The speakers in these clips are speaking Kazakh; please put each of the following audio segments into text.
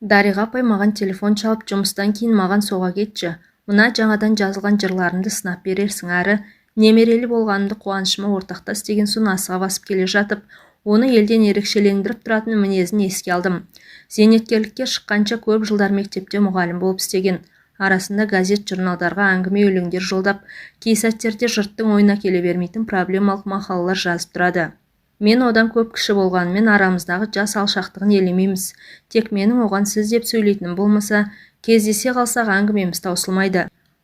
Дариға апай маған телефон шалып, жұмыстан кейін маған соға кетші. Мына жаңадан жазылған жырларымды сынап берерсің әрі. Немерелі болғанымды қуанышыма ортақтас деген соң асыға басып келе жатып, оны елден ерекшелендіріп тұратын мінезін еске алдым. Зейнеткерлікке шыққанша көп жылдар мектепте мұғалім болып істеген. Арасында газет журналдарға әңгіме өлеңдер жолдап, кей сәттерде жұрттың ойына келе бермейтін проблемалық мақалалар жазып тұрады. Мен одан көп кіші болғанымен арамыздағы жас алшақтығын елемейміз. Тек менің оған сіз деп сөйлейтінім болмаса, кездесе қалсақ әңгімеміз таусылмайды.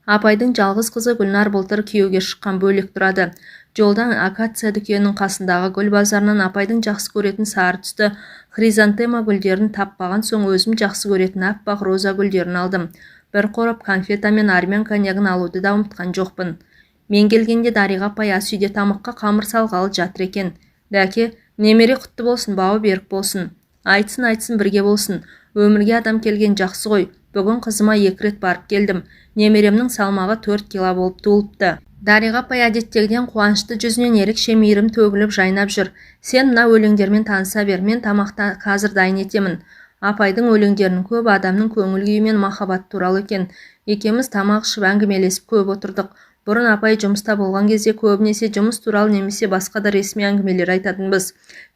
Апайдың жалғыз қызы Гүлнар былтыр күйеуге шыққан, бөлек тұрады. Жолдан акация дүкенінің қасындағы гүл базарынан апайдың жақсы көретін сары түсті хризантема гүлдерін таппаған соң өзім жақсы көретін аппақ роза гүлдерін алдым. Бір қорап конфета мен армян коньягын алуды да ұмытқан жоқпын. Мен келгенде Дариға апай ас үйде тамаққа қамыр салғалы жатыр екен. Дәке, немере құтты болсын, бауы берік болсын. Айтсын бірге болсын. Өмірге адам келген жақсы ғой. Бүгін қызыма 2 рет барып келдім. Немеремнің салмағы 4 кило болып туылыпты. Дариға апай әдеттегіден қуанышты жүзінен ерекше мейірім төгіліп жайнап жүр. Сен мына өлеңдермен таныса бер, мен тамақта қазір дайын етемін. Апайдың өлеңдерінің көп адамның көңіл күйі мен махаббат туралы екен. Екеуміз тамақ ішіп әңгімелесіп көп отырдық. Бұрын апай жұмыста болған кезде көбінесе жұмыс туралы немесе басқа да ресми әңгімелер айтатынбыз.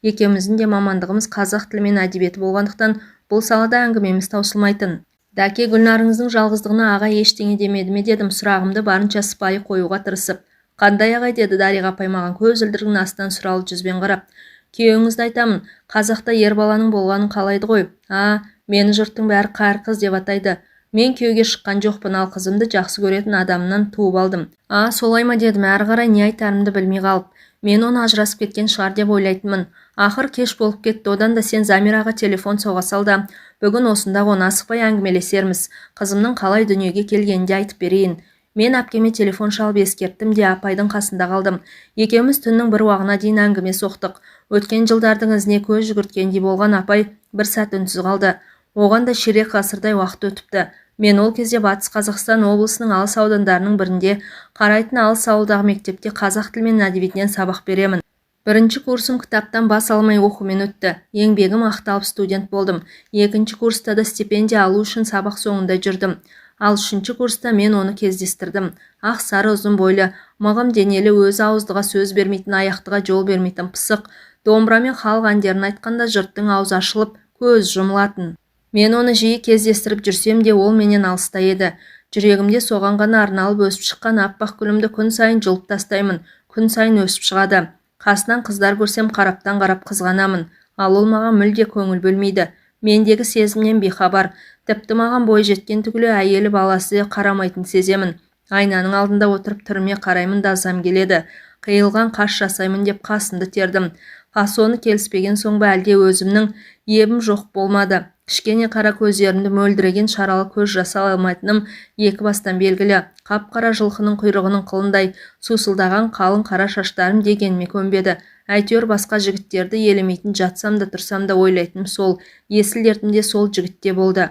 Екеуміздің де мамандығымыз қазақ тілі мен әдебиеті болғандықтан бұл салада әңгімеміз таусылмайтын. Дәке, Гүлнарыңыздың жалғыздығына аға ештеңе демеді ме дедім, сұрағымды барынша сыпайы қоюға тырысып. Қандай ағай, деді Дариға апай маған көзілдірігінің астынан сұралы жүзбен қарап. Күйеуіңізді айтамын, қазақта ер баланың болғанын қалайды ғой. Мені жұрттың бәрі қайыр қыз деп атайды. Мен күйеуге шыққан жоқпын, ал қызымды жақсы көретін адамнан туып алдым. Солай ма дедім, әрі қарай не айтарымды білмей қалып. Мен оны ажырасып кеткен шығар деп ойлайтынмын. Ақыр кеш болып кетті, одан да сен Замираға телефон соға сал да, бүгін осында ғона асықпай әңгімелесерміз. Қызымның қалай дүниеге келгенін де айтып берейін. Мен әпкеме телефон шалып ескерттім де апайдың қасында қалдым. Екеуміз түннің бір уағына дейін әңгіме соқтық. Өткен жылдардың ізіне көз жүгірткендей болған апай бір сәт үнсіз қалды. Оған да ширек ғасырдай уақыт өтіпті. Мен ол кезде Батыс Қазақстан облысының алыс аудандарының бірінде қарайтын алыс ауылдағы мектепте қазақ тілі мен әдебиетінен сабақ беремін. Бірінші курсым кітаптан бас алмай оқумен өтті. Еңбегім ақталып студент болдым. Екінші курста да стипендия алу үшін сабақ соңында жүрдім. Ал үшінші курста мен оны кездестірдім. Ақ сары ұзын бойлы, мығым денелі, өзі ауыздыға сөз бермейтін, аяқтыға жол бермейтін пысық, домбырамен халық әндерін айтқанда жұрттың аузы ашылып, көз жұмылатын. Мен оны жиі кездестіріп жүрсем де ол менен алыста еді. Жүрегімде соған ғана арналып өсіп шыққан аппақ гүлімді күн сайын жұлып тастаймын, күн сайын өсіп шығады. Қасынан қыздар көрсем қараптан қарап қызғанамын, ал ол маған мүлде көңіл бөлмейді. Мендегі сезімнен бейхабар, тіпті маған бой жеткен түгілі әйелі баласы қарамайтын сеземін. Айнаның алдында отырып түріме қараймын да азам келеді. Қиылған қаш жасаймын деп қасымды тердім. Фасоны келіспеген соң ба әлде өзімнің ебім жоқ болмады. Кішкене қара көздерімді мөлдіреген шаралы көз жаса алмайтыным екі бастан белгілі. Қап-қара жылқының құйрығының қылындай сусылдаған қалың қара шаштарым дегеніме көнбеді. Әйтеуір басқа жігіттерді елемейтін, жатсам да тұрсам да ойлайтыным сол, есіл дертімде сол жігітте болды.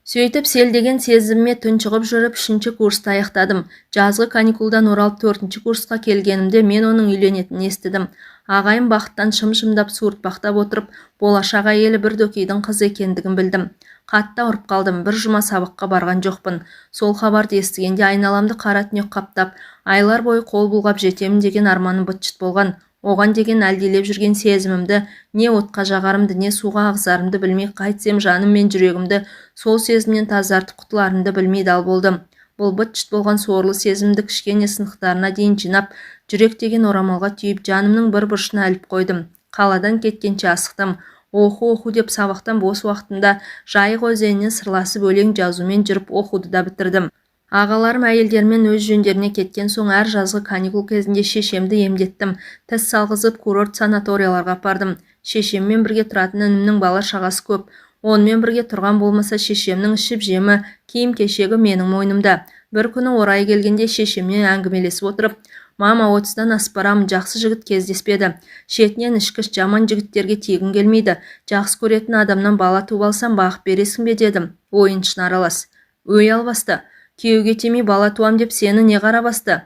Сөйтіп селдеген сезіміме тұншығып жүріп 3-ші курсты аяқтадым. Жазғы каникулдан оралып 4-ші курсқа келгенімде мен оның үйленетінін естідім. Ағайым бақыттан шым-шымдап суыртпақтап отырып, болашақ әйелі бір дөкейдің қызы екендігін білдім. Қатты ауырып қалдым, бір жұма сабаққа барған жоқпын. Сол хабарды естігенде айналамды қара түнек қаптап, айлар бойы қол бұлғап жетемін деген арманым быт-шыт болған. Оған деген әлдилеп жүрген сезімімді, не отқа жағарымды, не суға ағызарымды білмей қайтсем жаным мен жүрегімді сол сезімнен тазартып құтыларымды білмей дал болдым. Бұл быт-шыт болған сорлы сезімді кішкене сынықтарына дейін жинап, жүрек деген орамалға түйіп, жанымның бір бұрышына іліп қойдым. Қаладан кеткенше асықтым. Оқу деп сабақтан бос уақытында Жайық өзеніне сырласып өлең жазумен жүріп оқуды да бітірдім. Ағаларым әйелдермен өз жөндеріне кеткен соң әр жазғы каникул кезінде шешемді емдеттім. Тіс салғызып курорт санаторияларға апардым. Шешеммен бірге тұратын інімнің бала шағасы көп. Онымен бірге тұрған болмаса шешемнің ішіп жемі, киім кешегі менің мойнымда. Бір күні орайы келгенде шешеммен әңгімелесіп отырып, мама 30-дан асып барамын, жақсы жігіт кездеспеді. Шетінен ішкіш жаман жігіттерге тегін келмейді. Жақсы көретін адамнан бала туып алсам бағып бересің бе дедім. Ойыншын аралас. Өй албасты. Күйеуге тимей бала туам деп сені не қара басты?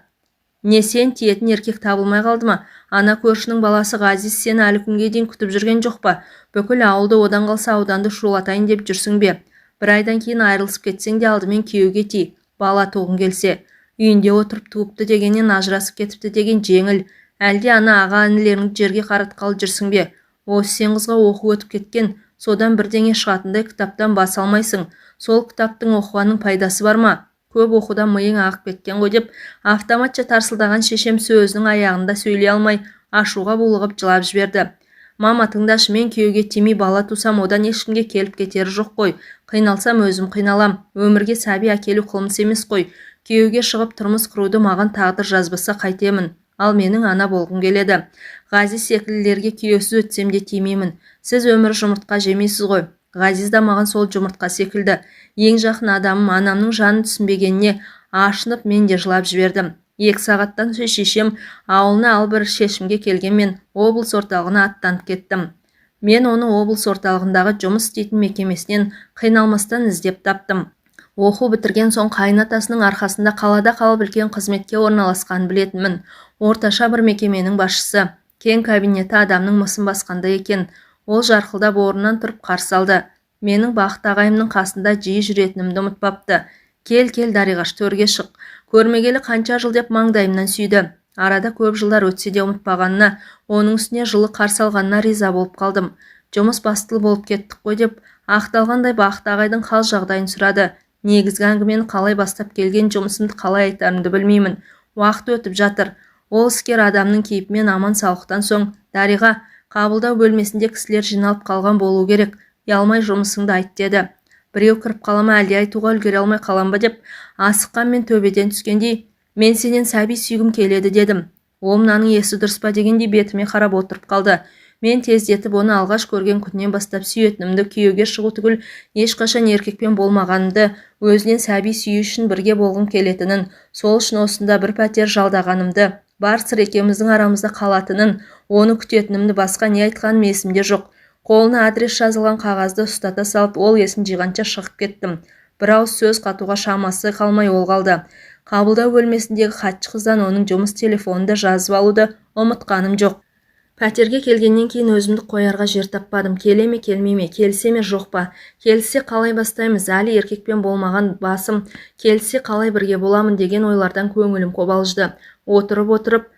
Не сен тиетін еркек табылмай қалды ма? Ана көршінің баласы Ғазиз сені әлі күнге дейін күтіп жүрген жоқ па? Бүкіл ауылды, одан қалса ауданды шулатайын деп жүрсің бе? Бір айдан кейін айырылысып кетсең де алдымен күйеуге ти. Бала туғың келсе. Үйінде отырып туыпты дегеннен ажырасып кетіпті деген жеңіл. Әлде ана аға-інілеріңді жерге қаратқалы жүрсің бе? Осы сен қызға оқу өтіп кеткен, содан бірдеңе шығатындай кітаптан бас алмайсың. Сол кітаптың оқығанның пайдасы бар ма? Көп оқудан миың ағып кеткен ғой деп автоматша тарсылдаған шешем сөзінің аяғында сөйлей алмай ашуға булығып жылап жіберді. Мама, тыңдашы, мен күйеуге тимей бала тусам, одан ешкімге келіп кетері жоқ қой. Қиналсам өзім қиналам. Өмірге сәби әкелу қылмыс емес қой. Күйеуге шығып тұрмыс құруды маған тағдыр жазбаса қайтемін. Ал менің ана болғым келеді. Ғазиз секілділерге күйеусіз өтсем де тимеймін. Сіз өмір жұмыртқа жемейсіз ғой. Ғазиз да маған сол жұмыртқа секілді. Ең жақын адамым, анамның жанын түсінбегеніне ашынып мен де жылап жібердім. 2 сағаттан соң шешем ауылына ал бір шешімге келгенмен облыс орталығына аттанып кеттім. Мен оны облыс орталығындағы жұмыс істейтін мекемесінен қиналмастан іздеп таптым. Оқу бітірген соң қайынатасының арқасында қалада қалып үлкен қызметке орналасқанын білетінмін. Орташа бір мекеменің басшысы. Кең кабинеті адамның мысын басқандай екен. Ол жарқылдап орнынан тұрып қарсы алды. Менің бақыт ағайымның қасында жиі жүретінімді ұмытпапты. Кел, Дариғаш, төрге шық. Көрмегелі қанша жыл деп маңдайымнан сүйді. Арада көп жылдар өтсе де ұмытпағанына, оның үстіне жылы қарсы алғанына риза болып қалдым. Жұмыс бастылы болып кеттік қой деп ақталғандай бақыт ағайдың хал жағдайын сұрады. Негізгі әңгімені қалай бастап келген, жұмысымды қалай айтарымды білмеймін. Уақыт өтіп жатыр. Ол іскер адамның кейіпімен аман саулықтан соң, Дариға, қабылдау бөлмесінде кісілер жиналып қалған болу керек. Ұялмай жұмысыңды айт деді. Біреу кіріп қалама, әлде айтуға үлгере алмай қалам ба деп асыққан мен төбеден түскендей, мен сенен сәби сүйгім келеді дедім. Ол мынаның есі дұрыс па дегендей бетіме қарап отырып қалды. Мен тездетіп оны алғаш көрген күннен бастап сүйетінімді, күйеуге шығу түгіл ешқашан еркекпен болмағанымды, өзінен сәби сүю үшін бірге болғым келетінін, сол үшін осында бір пәтер жалдағанымды, бар сыр екеуміздің арамызда қалатынын, оны күтетінімді, басқа не айтқаным есімде жоқ. Қолына адрес жазылған қағазды ұстата салып, ол есін жиғанша шығып кеттім. Бір ауыз сөз қатуға шамасы қалмай ол қалды. Қабылдау бөлмесіндегі хатшы қыздан оның жұмыс телефонында жазып алуды ұмытқаным жоқ. Пәтерге келгеннен кейін өзімді қоярға жер таппадым. Келе ме, келмей ме, келсе ме, жоқ па? Келсе қалай бастаймыз? Әлі еркекпен болмаған басым. Келсе қалай бірге боламын деген ойлардан көңілім қобалжыды. Отырып,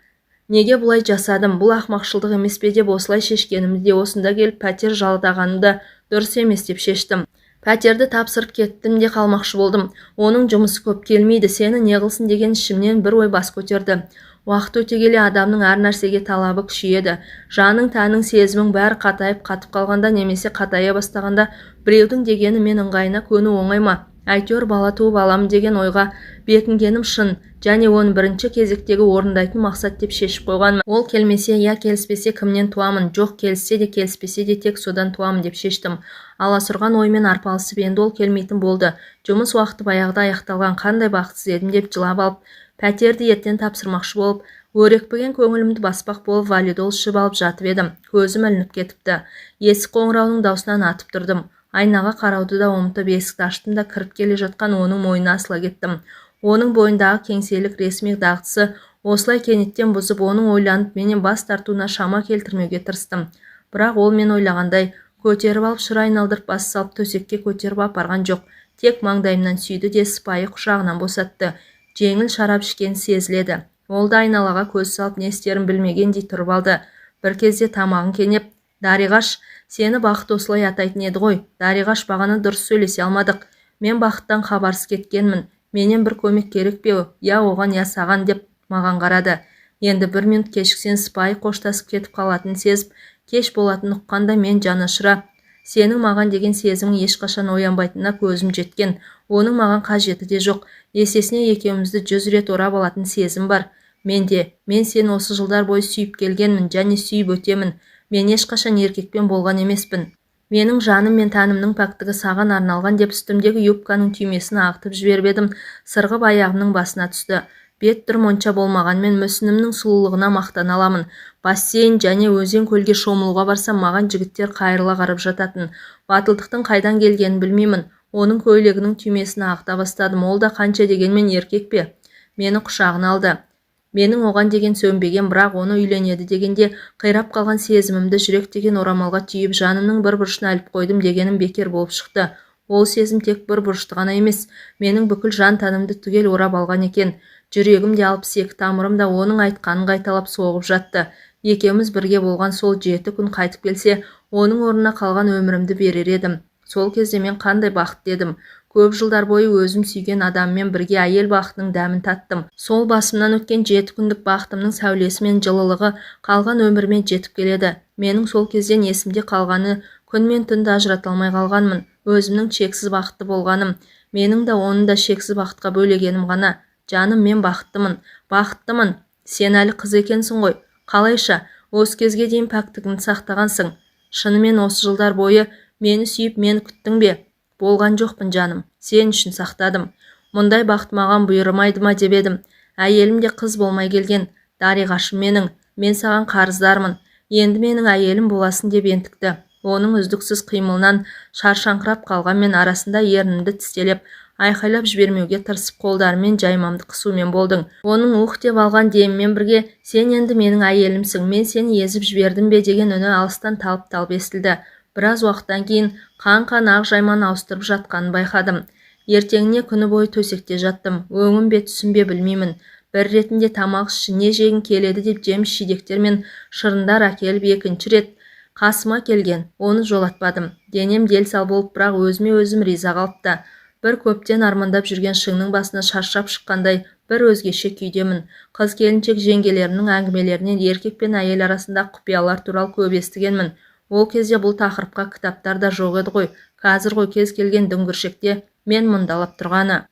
неге бұлай жасадым? Бұл ақмақшылдық емес пе деп осылай шешкенімді де осында келіп пәтер жалдағанымды дұрыс емес деп шештім. Пәтерді тапсырып кеттім де қалмақшы болдым. Оның жұмысы көп, келмейді, сені не қылсын деген ішімнен бір ой бас көтерді. Уақыт өте келе адамның әр нәрсеге талабы күшейеді. Жаның, тәнің, сезімің бәрі қатайып қатып қалғанда немесе қатая бастағанда біреудің дегені мен ыңғайына көну оңай ма? Әйтеуір бала туып аламын деген ойға бекінгенім шын, және оны бірінші кезектегі орындайтын мақсат деп шешіп қойғанмын. Ол келмесе я келіспесе кімнен туамын, жоқ келсе де келіспесе де тек содан туамын деп шештім. Аласұрған оймен арпалысып, енді ол келмейтін болды. Жұмыс уақыты баяғыда аяқталған, қандай бақытсыз едім деп жылап алып, пәтерді ертең тапсырмақшы болып, өрекпіген көңілімді баспақ болып валидол ішіп алып жатып едім. Көзім ілініп кетіпті. Есік қоңырауының даусынан атып тұрдым. Айнаға қарауды да ұмытып есікті аштым да кіріп келе жатқан оның мойнына асыла кеттім. Оның бойындағы кеңселік ресми дағдысы осылай кенеттен бұзып, оның ойланып менен бас тартуына шама келтірмеуге тырыстым. Бірақ ол мен ойлағандай көтеріп алып шыр айналдырып бас салып төсекке көтеріп апарған жоқ. Тек маңдайымнан сүйді де сыпайы құшағынан босатты. Жеңіл шарап ішкен сезіледі. Ол да айналаға көз салып не істерін білмегендей тұрып алды. Бір кезде тамағын кенеп, Дариғаш, сені бақыт осылай атайтын еді ғой. Дариғаш, бағана дұрыс сөйлесе алмадық. Мен бақыттан хабарсыз кеткенмін. Менен бір көмек керек пе? Я оған, я саған деп маған қарады. Енді 1 минут кешіксен сыпайы қоштасып кетіп қалатын сезіп, кеш болатын ұққанда мен жанашыра. Сенің маған деген сезімің ешқашан оянбайтынына көзім жеткен. Оның маған қажеті де жоқ. Есесіне екеумізді 100 рет орап алатын сезім бар. Мен сені осы жылдар бойы сүйіп келгенмін және сүйіп өтемін. Мен ешқашан еркекпен болған емеспін. Менің жаным мен тәнімнің пәктігі саған арналған деп үстімдегі юбканың түймесін ағытып жіберіп едім. Сырғып аяғымның басына түсті. Бет түрім онша болмағанмен мүсінімнің сұлулығына мақтан аламын. Бассейн және өзен көлге шомылуға барсам, маған жігіттер қайырыла қарап жататын. Батылдықтың қайдан келгенін білмеймін. Оның көйлегінің түймесін ағыта бастадым. Ол да қанша дегенмен еркек пе? Мені құшағына алды. Менің оған деген сөнбеген, бірақ оны үйленеді дегенде қирап қалған сезімімді жүрек деген орамалға түйіп жанымның бір бұрышына іліп қойдым дегенім бекер болып шықты. Ол сезім тек бір бұрышты ғана емес, менің бүкіл жан тәнімді түгел орап алған екен. Жүрегім де 62 тамырым да оның айтқанын қайталап соғып жатты. Екеуміз бірге болған сол 7 күн қайтып келсе, оның орнына қалған өмірімді берер едім. Сол кезде мен қандай бақытты едім. Көп жылдар бойы өзім сүйген адаммен бірге әйел бақытының дәмін таттым. Сол басымнан өткен 7 күндік бақытымның сәулесі мен жылылығы қалған өмірмен жетіп келеді. Менің сол кезден есімде қалғаны күн мен түнді ажырата алмай қалғанмын. Өзімнің шексіз бақытты болғаным, менің де оның да шексіз бақытқа бөлегенім ғана. Жаным, мен бақыттымын, бақыттымын. Сен әлі қыз екенсің ғой. Қалайша, осы кезге дейін пәктігіңді сақтағансың. Шынымен осы жылдар бойы мені сүйіп, мені күттің бе? Болған жоқпын жаным, сен үшін сақтадым. Мұндай бақыт маған бұйырмайды ма деп едім. Әйелім де қыз болмай келген. Дариғашым менің, мен саған қарыздармын. Енді менің әйелім боласын деп ентікті. Оның үздіксіз қимылынан шаршаңқырап қалғанмен арасында ернімді тістелеп, айқайлап жібермеуге тырысып қолдарымен жаймамды қысумен болдың. Оның деп алған демімен бірге, сен енді менің әйелімсің, мен сені езіп жібердім бе деген үні алыстан талып-талып естілді. Біраз уақыттан кейін қан ақ жайман ауыстырып жатқанын байқадым. Ертеңіне күні бойы төсекте жаттым. Өңім бе түсім бе білмеймін. Бір ретінде тамақ ішіне жегін келеді деп жеміс жидектер мен шырындар әкеліп, екінші рет қасыма келген. Оны жолатпадым. Денем дел-сал болып, бірақ өзіме өзім риза қалыпты. Бір көптен армандап жүрген шыңның басына шаршап шыққандай бір өзгеше күйдемін. Қыз келіншек жеңгелерінің әңгімелерінен еркек пен әйел арасында құпиялар туралы көп естігенмін. Ол кезде бұл тақырыпқа кітаптар да жоқ еді ғой. Қазір ғой кез келген дүңгіршекте мен мұндалап тұрғаны.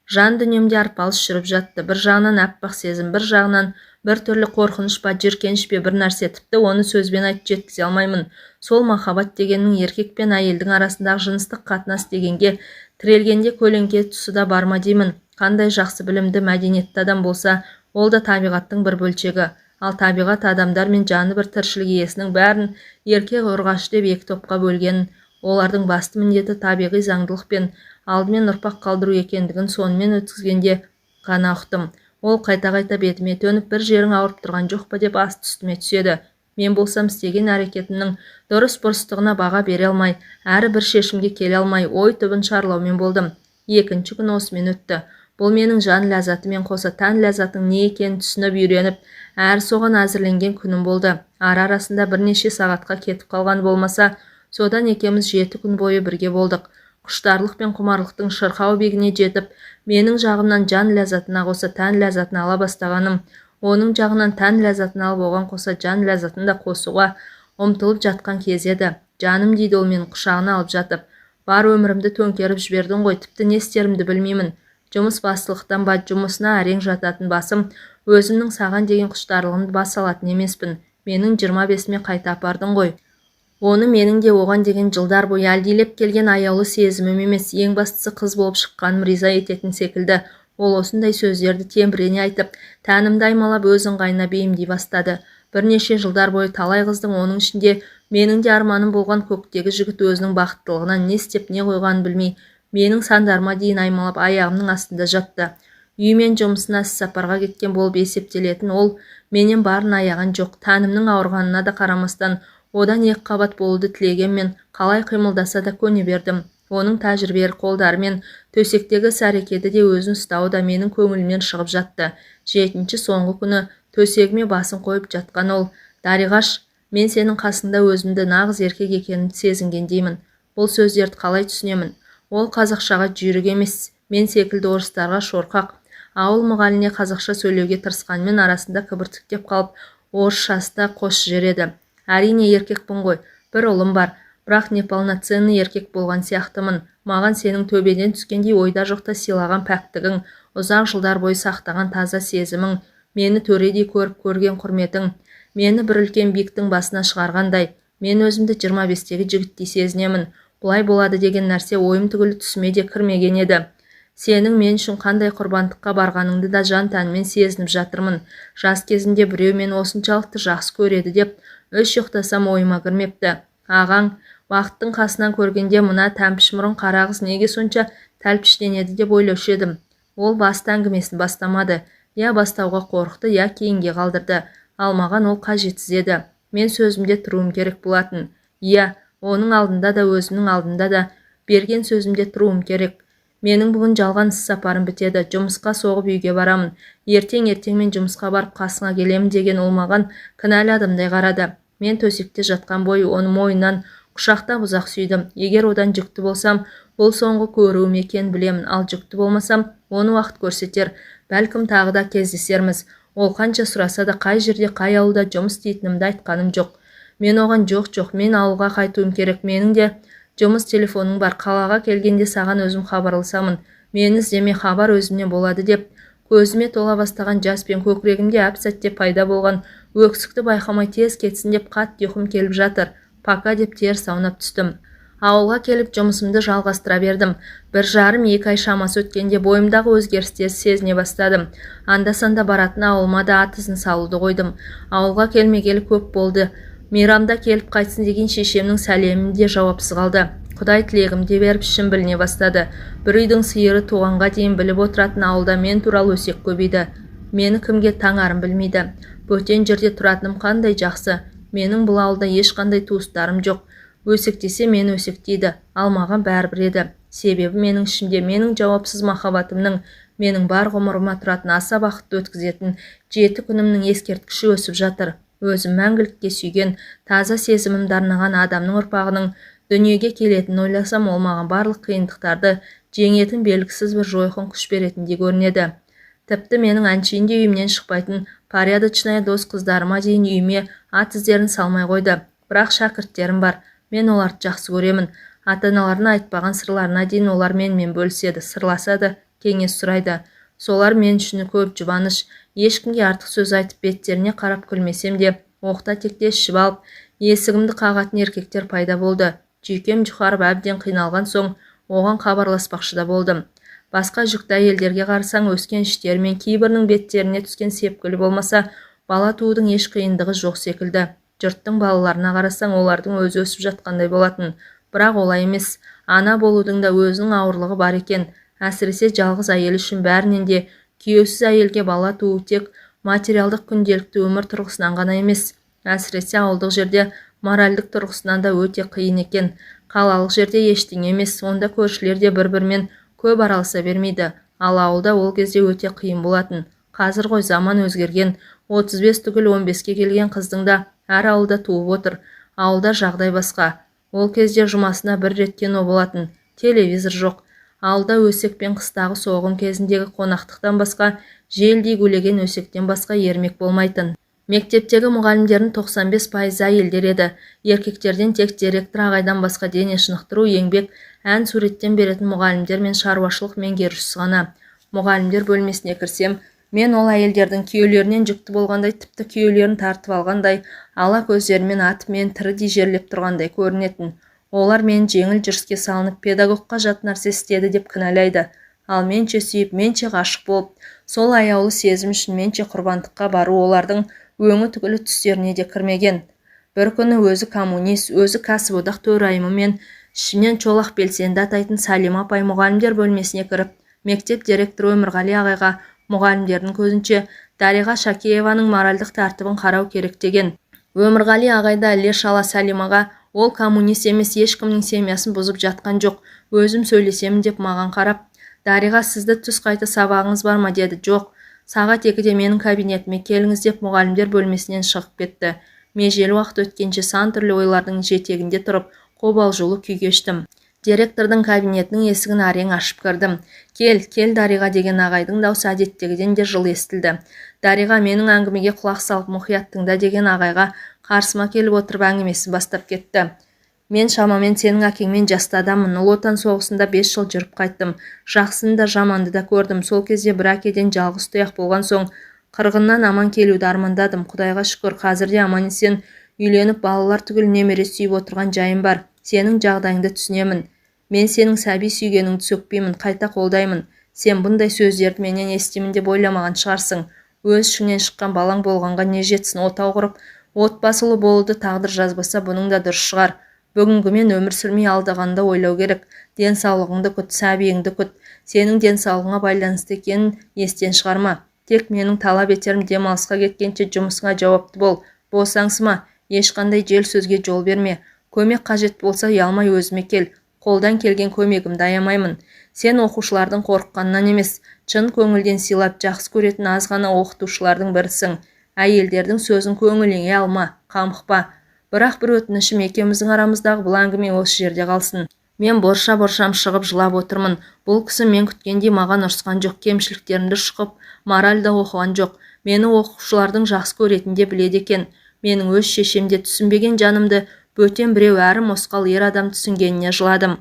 Жан дүниемде арпалыс жүріп жатты. Bir жағынан аппақ сезім, бір жағынан бір түрлі қорқыныш па, жиіркеніш пе бір нәрсе, тіпті оны сөзбен айтып жеткізе алмаймын. Сол махаббат дегеннің еркек пен әйелдің арасындағы жыныстық қатынас дегенге тірелгенде көлеңке тұсы да бар ма деймін. Қандай жақсы білімді, мәдениетті адам болса, ол да табиғаттың бір бөлшегі. Ал табиғат адамдар мен жаны бір тіршілік иесінің бәрін еркек ұрғашы деп екі топқа бөлгенін, олардың басты міндеті табиғи заңдылық пен алдымен ұрпақ қалдыру екендігін сонымен өткізгенде ғана ұқтым. Ол қайта-қайта бетіме төніп, бір жерің ауырып тұрған жоқ па деп асты үстіме түседі. Мен болсам істеген әрекетімнің дұрыс-бұрыстығына баға бере алмай, әрі бір шешімге келе алмай, ой түбін шарлаумен болдым. Екінші күн осымен өтті. Бұл менің жан ләззатымен қоса тән ләззатың не екенін түсініп үйреніп, әрі соған әзірленген күнім болды. Арасында бірнеше сағатқа кетіп қалған болмаса, содан екеуміз 7 күн бойы бірге болдық. Құштарлық пен құмарлықтың шырқау биігіне жетіп, менің жағымнан жан ләззатына қоса тән ләззатын ала бастағаным, оның жағынан тән ләззатын алып оған қоса жан ләззатын да қосуға ұмтылып жатқан кез еді. Жаным дейді ол менің құшағына алып жатып. Бар өмірімді төңкеріп жібердің ғой, тіпті не істерімді білмеймін. Жұмыс бастылықтан ба, жұмысына әрең жататын басым, өзімнің саған деген құштарлығымды бас алатын емеспін. Менің 25-ме қайта апардың ғой. Оны менің де оған деген жылдар бойы әлдилеп келген аяулы сезімім емес, ең бастысы қыз болып шыққаным риза ететін секілді. Ол осындай сөздерді темірене айтып, тәнімді аймалап өз ыңғайына бейімдей бастады. Бірнеше жылдар бойы талай қыздың, оның ішінде менің де арманым болған көктегі жігіт өзінің бақыттылығынан не істеп не қойғанын білмей, менің сандарыма дейін аймалап аяғымның астында жатты. Үй мен жұмысына іссапарға кеткен болып есептелетін ол менен барын аяған жоқ. Тәнімнің ауырғанына да қарамастан, одан екі қабат болуды тілегенмен қалай қимылдаса да көне бердім. Оның тәжірибелі қолдары мен төсектегі іс-әрекеті де өзін ұстауы да менің көңілімнен шығып жатты. 7-ші соңғы күні төсегіме басын қойып жатқан ол: Дариғаш, мен сенің қасында өзімді нағыз еркек екенімді сезінгендеймін. Бұл сөздерді қалай түсінемін? Ол қазақшаға жүйрік емес, мен секілді орыстарға шорқақ. Ауыл мұғаліне қазақша сөйлеуге тырысқанмен арасында кібіртіктеп қалып, орысшасы да қос жереді. Әрине еркекпін ғой, бір ұлым бар, бірақ неполноценный еркек болған сияқтымын. Маған сенің төбеден түскендей ойда жоқта сыйлаған пәктігің, ұзақ жылдар бойы сақтаған таза сезімің, мені төредей көріп көрген құрметің, мені бір үлкен биіктің басына шығарғандай. Мен өзімді 25-тегі жігіттей сезінемін. Бұлай болады деген нәрсе ойым түгілі түсіме де кірмеген еді. Сенің мен үшін қандай құрбандыққа барғаныңды да жан тәнмен сезініп жатырмын. Жас кезімде біреу мені осыншалықты жақсы көреді деп үш ұйықтасам ойыма кірмепті. Ағаң бақыттың қасынан көргенде мына тәмпіш мұрын қара қыз неге сонша тәлпіштенеді деп ойлаушы едім. Ол басты әңгімесін бастамады. Я бастауға қорықты, я кейінге қалдырды. Ал маған ол қажетсіз еді. Мен сөзімде тұруым керек болатын. Иә, оның алдында да, өзімнің алдында да берген сөзімде тұруым керек. Менің бүгін жалған іс сапарым бітеді. Жұмысқа соғып үйге барамын. Ертең мен жұмысқа барып қасыңа келемін деген ол маған кінәлі адамдай қарады. Мен төсекте жатқан бойы оны мойнынан құшақтап ұзақ сүйдім. Егер одан жүкті болсам, бұл соңғы көруім екенін білемін. Ал жүкті болмасам, оны уақыт көрсетер. Бәлкім тағы да кездесерміз. Ол қанша сұраса да, қай жерде, қай ауылда жұмыс істейтінімді айтқаным жоқ. Мен оған жоқ, мен ауылға қайтуым керек. Менің де жұмыс телефоның бар. Қалаға келгенде саған өзім хабарласамын. Мені іздеме, хабар өзімнен болады деп, көзіме тола бастаған жас пен көкірегімде әп-сәтте пайда болған өксікті байқамай тез кетсін деп қатты ұйқым келіп жатыр. Пока деп теріс аунап түстім. Ауылға келіп жұмысымды жалғастыра бердім. 1,5-2 ай шамасы өткенде бойымдағы өзгерістерді сезіне бастадым. Анда-санда баратын ауылыма да ат ізін салуды қойдым. Ауылға келмегелі көп болды. Мейрамда келіп қайтсын деген шешемнің сәлемі де жауапсыз қалды. Құдай тілегімде беріп ішім біліне бастады. Бір үйдің сиыры туғанға дейін біліп отыратын ауылда мен туралы өсек көбейді. Мені кімге таңарым білмейді. Бөтен жерде тұратыным қандай жақсы. Менің бұл ауылда ешқандай туыстарым жоқ. Өсектесе мені өсектейді, ал маған бәрібір еді. Себебі менің ішімде менің жауапсыз махаббатымның, менің бар ғұмырыма тұратын аса бақытты өткізетін 7 күнімнің ескерткіші өсіп жатыр. Өзім мәңгілікке сүйген, таза сезімімді арнаған адамның ұрпағының дүниеге келетінін ойласам, ол маған барлық қиындықтарды жеңетін белгісіз бір жойқын күш беретіндей көрінеді. Тіпті менің әншейінде үйімнен шықпайтын порядочная дос қыздарыма дейін үйіме ат іздерін салмай қойды. Бірақ шәкірттерім бар. Мен оларды жақсы көремін. Ата-аналарына айтпаған сырларына дейін олар менімен бөліседі, сырласады, кеңес сұрайды. Солар мен үшін көп жұбаныш. Ешкімге артық сөз айтып беттеріне қарап күлмесем де, оқта-текте ішіп алып, есігімді қағатын еркектер пайда болды. Жүйкем жұқарып әбден қиналған соң, оған хабарласпақшы да болдым. Басқа жүкті әйелдерге қарасаң, өскен іштері мен кейбірінің беттеріне түскен сепкілі болмаса, бала туудың еш қиындығы жоқ секілді. Жұрттың балаларына қарасаң, олардың өзі өсіп жатқандай болатын. Бірақ олай емес. Ана болудың да өзінің ауырлығы бар екен. Әсіресе жалғыз әйел үшін бәрінен де күйеусіз әйелге бала туу тек материалдық күнделікті өмір тұрғысынан ғана емес. Әсіресе ауылдық жерде моральдық тұрғысынан да өте қиын екен. Қалалық жерде ештеңе емес, онда көршілер де бір-бірімен көп араласа бермейді. Ал ауылда ол кезде өте қиын болатын. Қазір ғой заман өзгерген. 35 түгіл 15-ке келген қыздың да әр ауылда туып отыр. Ауылда жағдай басқа. Ол кезде жұмасына бір рет кино болатын. Телевизор жоқ. Ауылда өсек пен қыстағы соғым кезіндегі қонақтықтан басқа, желдей гулеген өсектен басқа ермек болмайтын. Мектептегі мұғалімдердің 95% әйелдер еді. Еркектерден тек директор ағайдан басқа дене шынықтыру, еңбек, ән суреттен беретін мұғалімдер мен шаруашылық меңгерушісі ғана. Мұғалімдер бөлмесіне кірсем, мен ол әйелдердің күйеулерінен жүкті болғандай, тіпті күйеулерін тартып алғандай, ала көздерімен атып мен тірідей жерлеп тұрғандай көрінетін. Олар мен жеңіл жүріске салынып, педагогқа жат нәрсе істеді деп кінәлайды. Ал менше сүйіп, менше ғашық болып, сол аяулы сезім үшін менше құрбандыққа бару олардың өңі түгілі түстеріне де кірмеген. Бір күні өзі коммунист, өзі кәсіподақ төрайымы мен ішінен чолақ белсенді атайтын Салима апай мұғалімдер бөлмесіне кіріп, мектеп директоры Өмірғали ағайға мұғалімдердің көзінше Дариға Шакееваның моральдық тәртібін қарау керек деген. Өмірғали ағайда іле-шала Салимаға, ол коммунист емес, ешкімнің семьясын бұзып жатқан жоқ, өзім сөйлесемін деп маған қарап, Дариға, сізді түс қайта сабағыңыз бар ма деді. Жоқ, сағат 2-де менің кабинетіме келіңіз деп мұғалімдер бөлмесінен шығып кетті. Межелі уақыт өткенше сан түрлі ойлардың жетегінде тұрып, қобалжулы күй кештім. Директордың кабинетінің есігін әрең ашып кірдім. Кел Дариға деген ағайдың даусы әдеттегіден де жылы естілді. Дариға, менің әңгімеге құлақ салып мұқият тыңда деген ағайға қарсыма келіп отырып әңгімесін бастап кетті. Мен шамамен сенің әкеңмен жасты адаммын. Ұлы Отан соғысында 5 жыл жүріп қайттым. Жақсыны да жаманды да көрдім. Сол кезде бір әкеден жалғыз тұяқ болған соң қырғыннан аман келуді армандадым. Құдайға шүкір, қазірде аман-есен үйленіп, балалар түгіл немере сүйіп отырған жайым бар. Сенің жағдайыңды түсінемін. Мен сенің сәби сүйгеніңді сөкпеймін, қайта қолдаймын. Сен бұндай сөздерді менен естимін деп ойламаған шығарсың. Өз ішіңнен шыққан балаң болғанға не жетсін, отау құрып, отбасылы болуды тағдыр жазбаса, бұның да дұрыс шығар. Бүгінгімен өмір сүрмей алдағанда ойлау керек. Денсаулығыңды күт, сәбиіңді күт. Сенің денсаулығыңа байланысты екенін естен шығарма. Тек менің талап етерім демалысқа кеткенше жұмысыңа жауапты бол. Босаңсыма, ешқандай жел сөзге жол берме. Көмек қажет болса ұялмай өзіме кел. Қолдан келген көмегімді аямаймын. Сен оқушылардың қорыққанынан емес, шын көңілден сыйлап жақсы көретін аз ғана оқытушылардың бірісің. Әйелдердің сөзін көңіліңе алма, қамықпа. Бірақ бір өтінішім, екеуміздің арамыздағы бұл әңгіме осы жерде қалсын. Мен борша-боршам шығып жылап отырмын. Бұл кісі мен күткендей маған ұрысқан жоқ, кемшіліктерімді шұқып, моральда оқыған жоқ. Мені оқушылардың жақсы көретін де біледі екен. Менің өз шешемде түсінбеген жанымды бөтен біреу әрі мосқал ер адам түсінгеніне жыладым.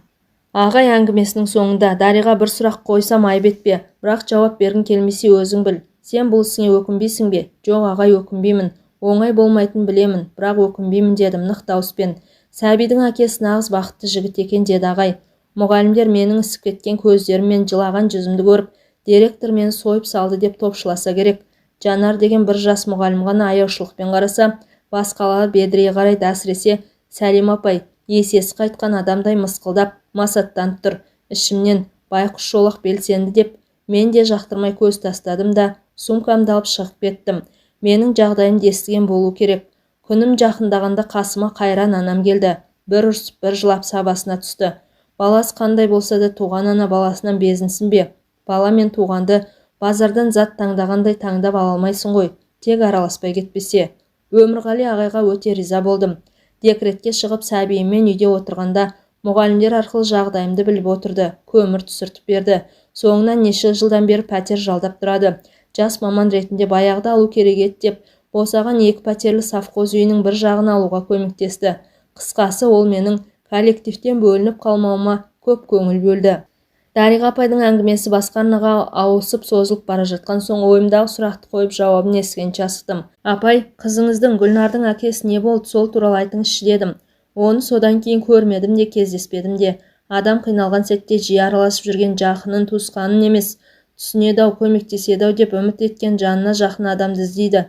Ағай әңгімесінің соңында Дариға бір сұрақ қойсам айып етпе, бірақ жауап бергің келмесе өзің біл. Сен бұл ісіңе өкінбейсің бе? Жоқ ағай, өкінбеймін. Оңай болмайтын білемін, бірақ өкінбеймін дедім нық дауыспен. Сәбидің әкесі нағыз бақытты жігіт екен деді ағай. Мұғалімдер менің ісіп кеткен көздеріммен жылаған жүзімді көріп, директор мені сойып салды деп топшыласа керек. Жанар деген бір жас мұғалім ғана аяушылықпен қараса, басқалар бедірейе қарайды. Әсіресе Сәлим апай есесі қайтқан адамдай мысқылдап, масаттанып тұр. Ішімнен байқұс шолақ белсенді деп мен де жақтырмай көз тастадым да сумкамды алып шығып кеттім. Менің жағдайымды естіген болу керек. Күнім жақындағанда қасыма Қайран анам келді. Бір ұрсып, бір жылап сабасына түсті. Баласы қандай болса да туған ана баласынан безінсін бе? Бала мен туғанды базардан зат таңдағандай таңдап ала алмайсың ғой, тек араласпай кетпесе. Өмірғали ағайға өте риза болдым. Декретке шығып сәбиіммен үйде отырғанда мұғалімдер арқылы жағдайымды біліп отырды. Көмір түсіртіп берді. Соңынан неше жылдан бері пәтер жалдап тұрады. Жас маман ретінде баяғыда алу керек еді деп босаған 2 пәтерлі совхоз үйінің бір жағын алуға көмектесті. Қысқасы, ол менің коллективтен бөлініп қалмауыма көп көңіл бөлді. Дариға апайдың әңгімесі басқа арнаға ауысып созылып бара жатқан соң ойымдағы сұрақты қойып жауабын естігенше асықтым. Апай, қызыңыздың Гүлнардың әкесі не болды, сол туралы айтыңызшы дедім. Оны содан кейін көрмедім де кездеспедім де. Адам қиналған сәтте жиі араласып жүрген жақынын, туысқанын емес, түсінеді-ау, көмектеседі-ау деп үміт еткен жанына жақын адамды іздейді.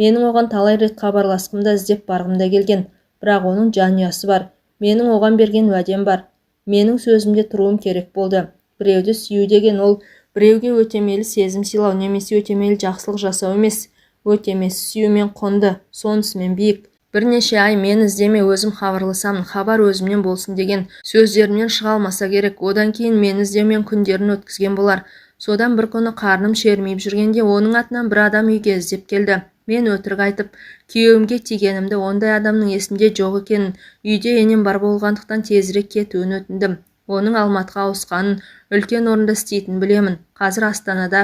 Менің оған талай рет хабарласқымда, іздеп барғымда келген, бірақ оның жанұясы бар. Менің оған берген уәдем бар. Менің сөзімде тұруым керек болды. Біреуді сүю деген ол біреуге өтемелі сезім сыйлау немесе өтемелі жақсылық жасау емес, өтемесі сүюмен құнды, сонысымен биік. Бірнеше ай мен іздеме, өзім хабарласамын, хабар өзімнен болсын деген сөздерімнен шыға алмаса керек. Одан кейін мен іздеумен күндерін өткізген болар. Содан бір күні қарным шермейіп жүргенде оның атынан бір адам үйге іздеп келді. Мен өтірік айтып, күйеуімге тигенімді, ондай адамның есімде жоқ екенін, үйде енем бар болғандықтан тезірек кетуін өтіндім. Оның Алматыға ауысқанын, үлкен орында істейтінін білемін. Қазір Астанада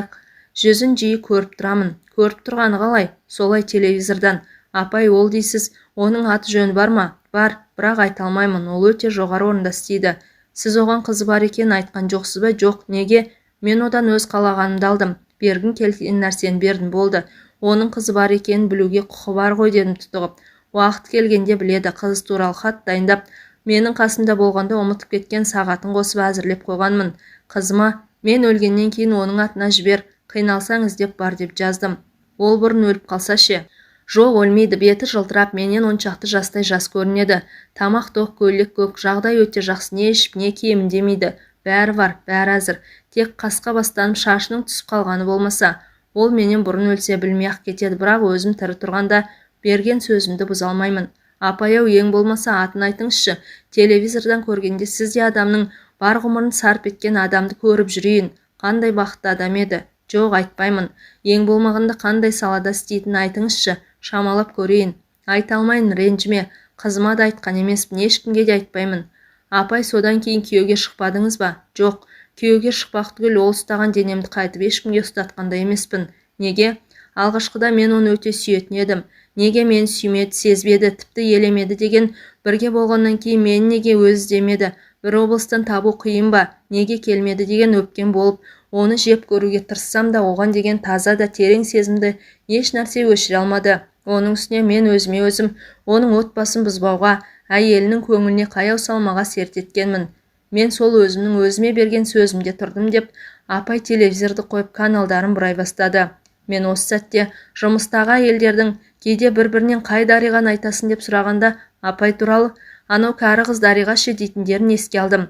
жүзін жиі көріп тұрамын. Көріп тұрғаны қалай? Солай телевизордан. Апай, ол дейсіз, оның аты жөні бар ма? Бар, бірақ айта алмаймын. Ол өте жоғары орында істейді. Сіз оған қызы бар екен айтқан жоқсыз ба? Жоқ, неге? Мен одан өз қалағанымды алдым. Бергін келген нәрсені бердім, болды. Оның қызы бар екенін білуге құқы бар ғой дедім тұтығып. Уақыт келгенде біледі. Қыз туралы хат дайындап, менің қасымда болғанда ұмытып кеткен сағатын қосып әзірлеп қойғанмын. Қызыма, мен өлгеннен кейін оның атына жібер, қиналсаң іздеп бар деп жаздым. Ол бұрын өліп қалса ше? Жоқ, өлмейді. Беті жылтырап, менен 10 шақты жастай жас көрінеді. Тамақ тоқ, көйлек көк, жағдай өте жақсы, не ішіп, не киемін демейді. Бәрі бар, бәрі әзір. Тек қасқа бастанып шашының түсіп қалғаны болмаса. Ол менен бұрын өлсе білмей-ақ кетеді, бірақ өзім тірі тұрғанда берген сөзімді бұза алмаймын. Апай-ау, ең болмаса атын айтыңызшы. Телевизордан көргенде сіз де адамның бар ғұмырын сарп еткен адамды көріп жүрейін. Қандай бақытты адам еді? Жоқ, айтпаймын. Ең болмағанда қандай салада істейтінін айтыңызшы. Шамалап көрейін. Айта алмайын, ренжіме. Қызыма да айтқан емеспін, ешкімге де айтпаймын. Апай, содан кейін күйеуге шықпадыңыз ба? Жоқ, күйеуге шықпақ түгіл, ол ұстаған денемді қайтып ешкімге ұстатқанда емеспін. Неге? Алғашқыда мен оны өте сүйетін едім. Неге мені сүймеді, сезбеді, тіпті елемеді деген, бірге болғаннан кейін мені неге өзі іздемеді? Бір облыстан табу қиын ба? Неге келмеді деген өпкен болып, оны жеп көруге тырыссам да, оған деген таза да терең сезімді еш нәрсе өшіре алмады. Оның үстіне мен өзіме өзім, оның отбасын бұзбауға, әйелінің көңіліне қаяу салмаға серт еткенмін. Мен сол өзімнің өзіме берген сөзімде тұрдым деп, апай телевизорды қойып каналдарын бұрай бастады. Мен осы сәтте жұмыстағы әйелдердің кейде бір-бірінен қай Дариғаны айтасын деп сұрағанда, апай туралы, анау кәрі қыз Дариға ше дейтіндерін еске алдым.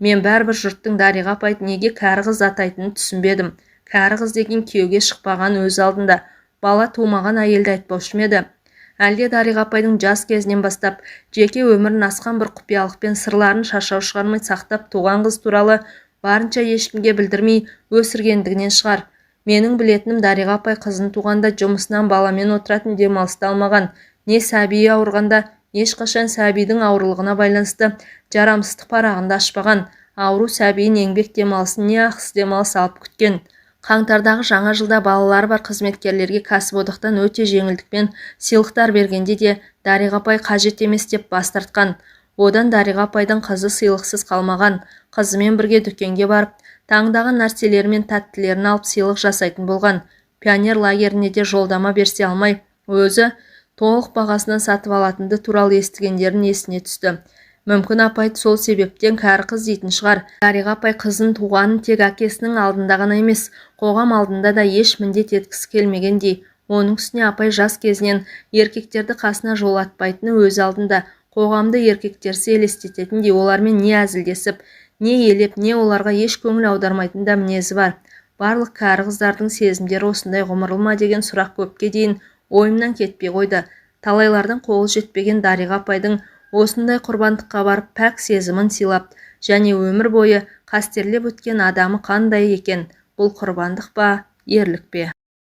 Мен бәрібір жұрттың Дариға апайды неге кәрі қыз атайтынын түсінбедім. кәрі қыз деген күйеуге шықпаған өз алдында, бала тумаған әйелді айтпаушы ма еді? Әлде Дариға апайдың жас кезінен бастап жеке өмірін асқан бір құпиялықпен сырларын шашау шығармай сақтап туған қыз туралы барынша ешкімге білдірмей өсіргендігінен шығар. Менің білетінім, Дариға апай қызын туғанда жұмысынан баламен отыратын демалысты алмаған, не сәбиі ауырғанда ешқашан сәбидің ауырлығына байланысты жарамсыздық парағында ашпаған, ауру сәбиін еңбек демалысын не ақысы демалыс алып күткен. Қаңтардағы жаңа жылда балалары бар қызметкерлерге кәсіподақтан өте жеңілдікпен сыйлықтар бергенде де Дариға апай қажет емес деп бас тартқан. Одан Дариға апайдың қызы сыйлықсыз қалмаған, қызымен бірге дүкенге барып, таңдаған нәрселері мен тәттілерін алып сыйлық жасайтын болған. Пионер лагеріне де жолдама берсе алмай, өзі толық бағасынан сатып алатынды туралы естігендерін есіне түсті. Мүмкін апай сол себептен кәрі қыз дейтін шығар. Дариға апай қызын туғанын тек әкесінің алдында ғана емес, қоғам алдында да еш міндет еткісі келмегендей. Оның үстіне апай жас кезінен еркектерді қасына жолатпайтыны өз алдында, қоғамды еркектерсі елестететіндей, олармен не әзілдесіп, не елеп, не оларға еш көңіл аудармайтын да мінезі бар. Барлық кәрі қыздардың сезімдері осындай ғұмырлы ма деген сұрақ көпке дейін ойымнан кетпей қойды. Талайлардың қолы жетпеген Дариға апайдың осындай құрбандыққа барып пәк сезімін сыйлап, және өмір бойы қастерлеп өткен адамы қандай екен? Бұл құрбандық па, ерлік пе?